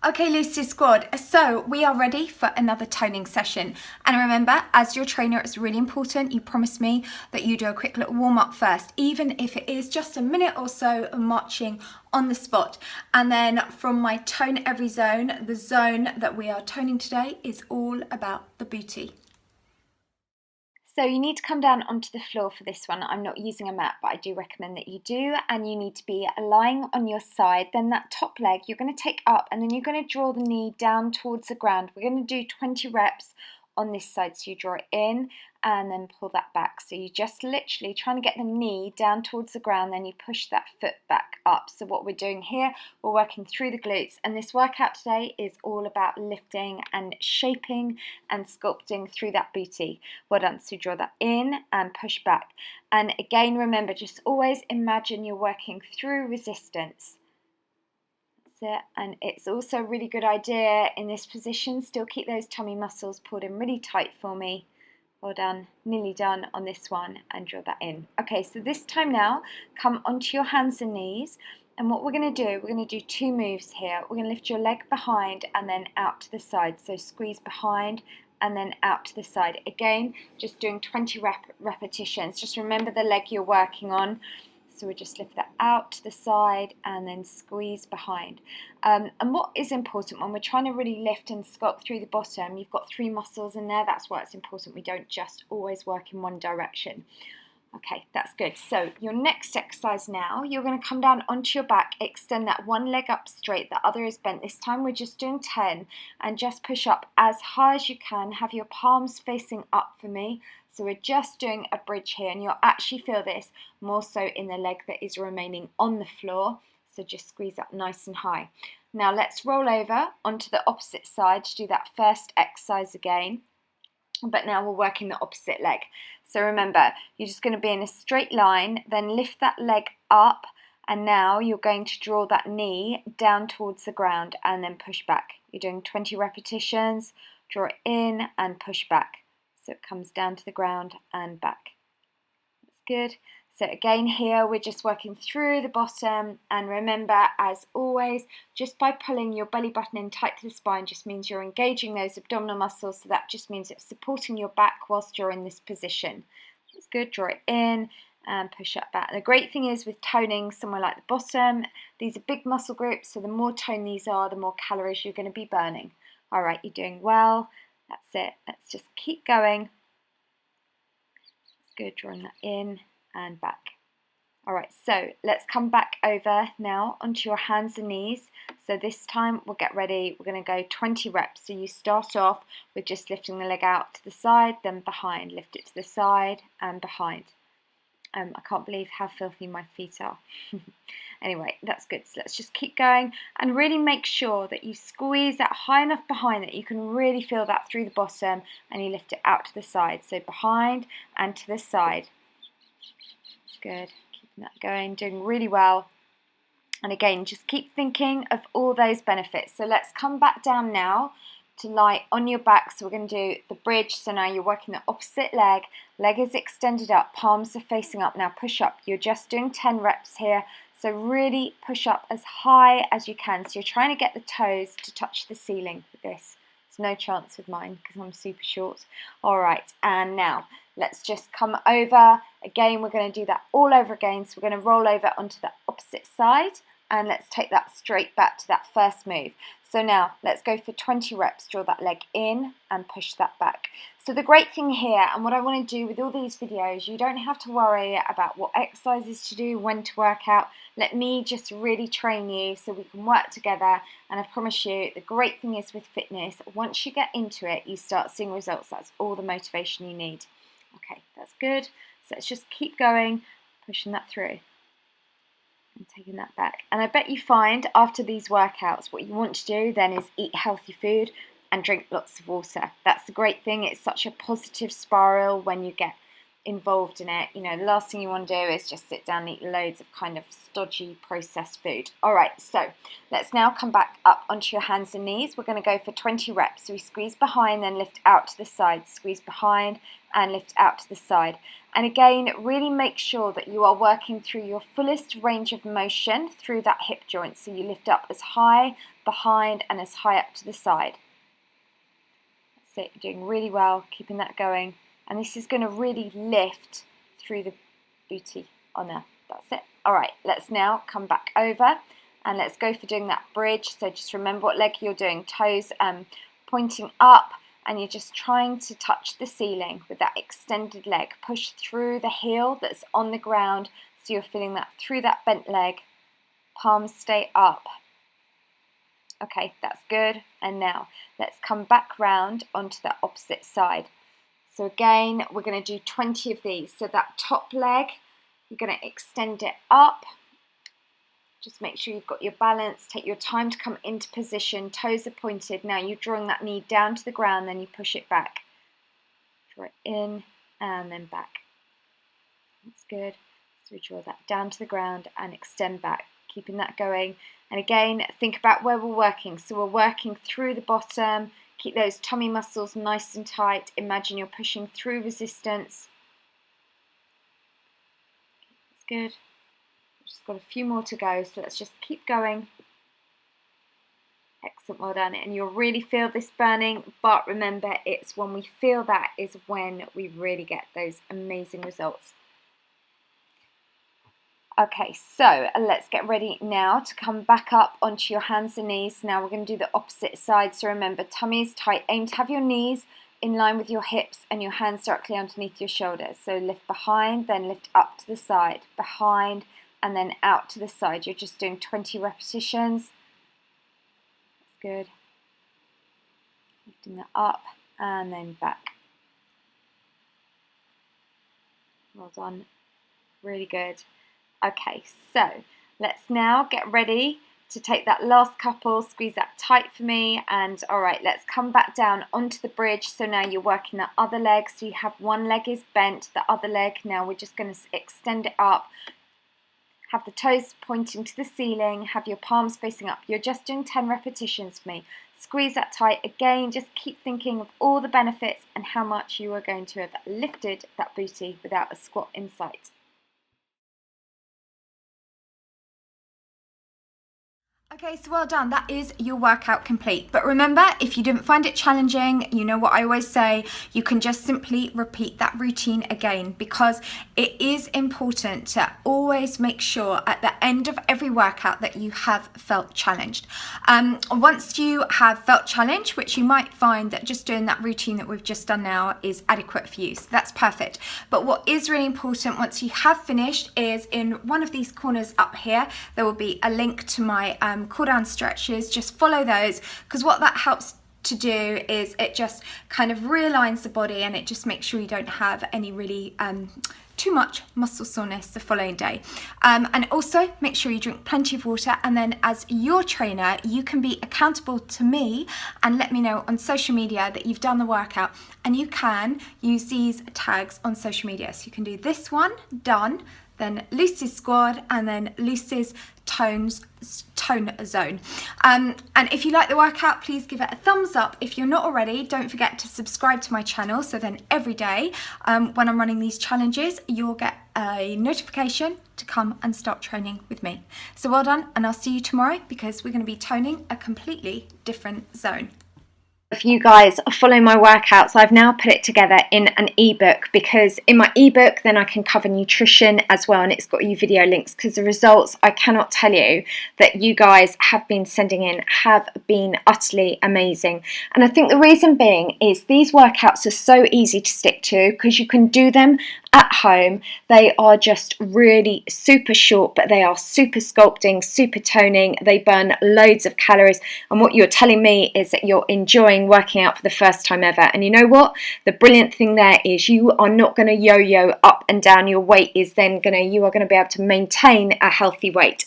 Okay, Lucy Squad, so we are ready for another toning session. And remember, as your trainer, it's really important you promise me that you do a quick little warm up first, even if it is just a minute or so of marching on the spot. And then from my tone every zone, the zone that we are toning today is all about the booty. So you need to come down onto the floor for this one. I'm not using a mat, but I do recommend that you do. And you need to be lying on your side. Then that top leg you're going to take up and then you're going to draw the knee down towards the ground. We're going to do 20 reps on this side. So you draw it in and then pull that back. So you just literally trying to get the knee down towards the ground, then you push that foot back up. So what we're doing here, we're working through the glutes, and this workout today is all about lifting and shaping and sculpting through that booty. Well done. So draw that in and push back. And again, remember, just always imagine you're working through resistance. That's it. And it's also a really good idea in this position, still keep those tummy muscles pulled in really tight for me. Well done, nearly done on this one, and draw that in. Okay, so this time now, come onto your hands and knees, and what we're going to do, we're going to do two moves here. We're going to lift your leg behind and then out to the side, so squeeze behind and then out to the side. Again, just doing 20 repetitions. Just remember the leg you're working on. So we just lift that out to the side and then squeeze behind. And what is important when we're trying to really lift and sculpt through the bottom, you've got three muscles in there. That's why it's important we don't just always work in one direction. Okay, that's good. So your next exercise now, you're going to come down onto your back, extend that one leg up straight, the other is bent. This time we're just doing 10 and just push up as high as you can. Have your palms facing up for me. So we're just doing a bridge here, and you'll actually feel this more so in the leg that is remaining on the floor. So just squeeze up nice and high. Now let's roll over onto the opposite side to do that first exercise again. But now we're working the opposite leg. So remember, you're just going to be in a straight line, then lift that leg up, and now you're going to draw that knee down towards the ground and then push back. You're doing 20 repetitions, draw it in and push back. So it comes down to the ground and back. That's good. So again here, we're just working through the bottom, and remember, as always, just by pulling your belly button in tight to the spine just means you're engaging those abdominal muscles, so that just means it's supporting your back whilst you're in this position. That's good. Draw it in and push up back. The great thing is with toning somewhere like the bottom, these are big muscle groups, so the more toned these are, the more calories you're going to be burning. All right, you're doing well. That's it. Let's just keep going. That's good. Drawing that in and back. All right, so let's come back over now onto your hands and knees. So this time we'll get ready. We're going to go 20 reps. So you start off with just lifting the leg out to the side, then behind. Lift it to the side and behind. I can't believe how filthy my feet are. Anyway, that's good. So let's just keep going and really make sure that you squeeze that high enough behind that you can really feel that through the bottom, and you lift it out to the side. So behind and to the side. That's good. Keeping that going, doing really well. And again, just keep thinking of all those benefits. So let's come back down now to lie on your back. So we're going to do the bridge. So now you're working the opposite leg. Leg is extended up, palms are facing up. Now push up. You're just doing 10 reps here. So really push up as high as you can. So you're trying to get the toes to touch the ceiling with this. There's no chance with mine because I'm super short. All right, and now let's just come over. Again, we're going to do that all over again. So we're going to roll over onto the opposite side. And let's take that straight back to that first move. So now let's go for 20 reps. Draw that leg in and push that back. So the great thing here, and what I want to do with all these videos, you don't have to worry about what exercises to do, when to work out. Let me just really train you so we can work together. And I promise you, the great thing is with fitness, once you get into it, you start seeing results. That's all the motivation you need. Okay, that's good. So let's just keep going, pushing that through. And taking that back. And I bet you find after these workouts, what you want to do then is eat healthy food and drink lots of water. That's the great thing. It's such a positive spiral when you get involved in it. You know, the last thing you want to do is just sit down and eat loads of kind of stodgy processed food. All right, so let's now come back up onto your hands and knees. We're going to go for 20 reps. So we squeeze behind, then lift out to the side, squeeze behind and lift out to the side. And again, really make sure that you are working through your fullest range of motion through that hip joint. So you lift up as high behind and as high up to the side. That's it, you're doing really well, keeping that going. And this is going to really lift through the booty on there. That's it. All right, let's now come back over and let's go for doing that bridge. So just remember what leg you're doing. Toes pointing up, and you're just trying to touch the ceiling with that extended leg. Push through the heel that's on the ground, so you're feeling that through that bent leg. Palms stay up. Okay, that's good. And now let's come back round onto the opposite side. So again, we're going to do 20 of these. So that top leg, you're going to extend it up. Just make sure you've got your balance. Take your time to come into position. Toes are pointed. Now you're drawing that knee down to the ground, then you push it back. Draw it in and then back. That's good. So we draw that down to the ground and extend back, keeping that going. And again, think about where we're working. So we're working through the bottom. Keep those tummy muscles nice and tight. Imagine you're pushing through resistance. That's good. We've just got a few more to go, so let's just keep going. Excellent, well done. And you'll really feel this burning, but remember, it's when we feel that is when we really get those amazing results. Okay, so let's get ready now to come back up onto your hands and knees. Now we're going to do the opposite side. So remember, tummy is tight. Aim to have your knees in line with your hips and your hands directly underneath your shoulders. So lift behind, then lift up to the side. Behind and then out to the side. You're just doing 20 repetitions. That's good. Lifting that up and then back. Well done. Really good. Okay, so let's now get ready to take that last couple, squeeze that tight for me, and all right, let's come back down onto the bridge. So now you're working the other leg, so you have one leg is bent, the other leg, now we're just going to extend it up, have the toes pointing to the ceiling, have your palms facing up. You're just doing 10 repetitions for me. Squeeze that tight. Again, just keep thinking of all the benefits and how much you are going to have lifted that booty without a squat in sight. Okay, so well done. That is your workout complete. But remember, if you didn't find it challenging, you know what I always say, you can just simply repeat that routine again, because it is important to always make sure at the end of every workout that you have felt challenged. Once you have felt challenged, which you might find that just doing that routine that we've just done now is adequate for you, so that's perfect. But what is really important once you have finished is in one of these corners up here, there will be a link to my cool down stretches. Just follow those, because what that helps to do is it just kind of realigns the body, and it just makes sure you don't have any really too much muscle soreness the following day. And also make sure you drink plenty of water, and then as your trainer you can be accountable to me and let me know on social media that you've done the workout, and you can use these tags on social media. So you can do this one, done, then Lucy's squad, and then Lucy's tone zone. And if you like the workout, please give it a thumbs up. If you're not already, don't forget to subscribe to my channel, so then every day when I'm running these challenges, you'll get a notification to come and start training with me. So well done, and I'll see you tomorrow, because we're going to be toning a completely different zone. If you guys follow my workouts, I've now put it together in an ebook, because in my ebook then I can cover nutrition as well, and it's got you video links, because the results, I cannot tell you, that you guys have been sending in have been utterly amazing. And I think the reason being is these workouts are so easy to stick to, because you can do them at home. They are just really super short, but they are super sculpting, super toning. They burn loads of calories, and what you're telling me is that you're enjoying considering working out for the first time ever. And you know what? The brilliant thing there is you are not going to yo-yo up and down. Your weight is then you are going to be able to maintain a healthy weight.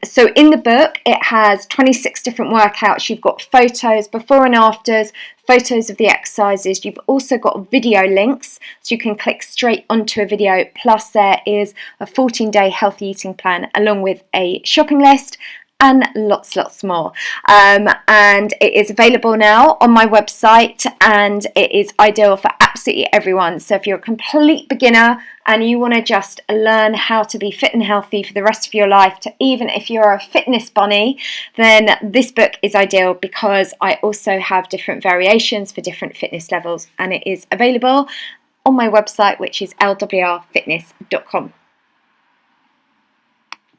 So in the book, it has 26 different workouts. You've got photos, before and afters, photos of the exercises. You've also got video links, so you can click straight onto a video. Plus there is a 14-day healthy eating plan along with a shopping list and lots more. And it is available now on my website, and it is ideal for absolutely everyone. So if you're a complete beginner and you want to just learn how to be fit and healthy for the rest of your life, to even if you're a fitness bunny, then this book is ideal, because I also have different variations for different fitness levels, and it is available on my website, which is lwrfitness.com.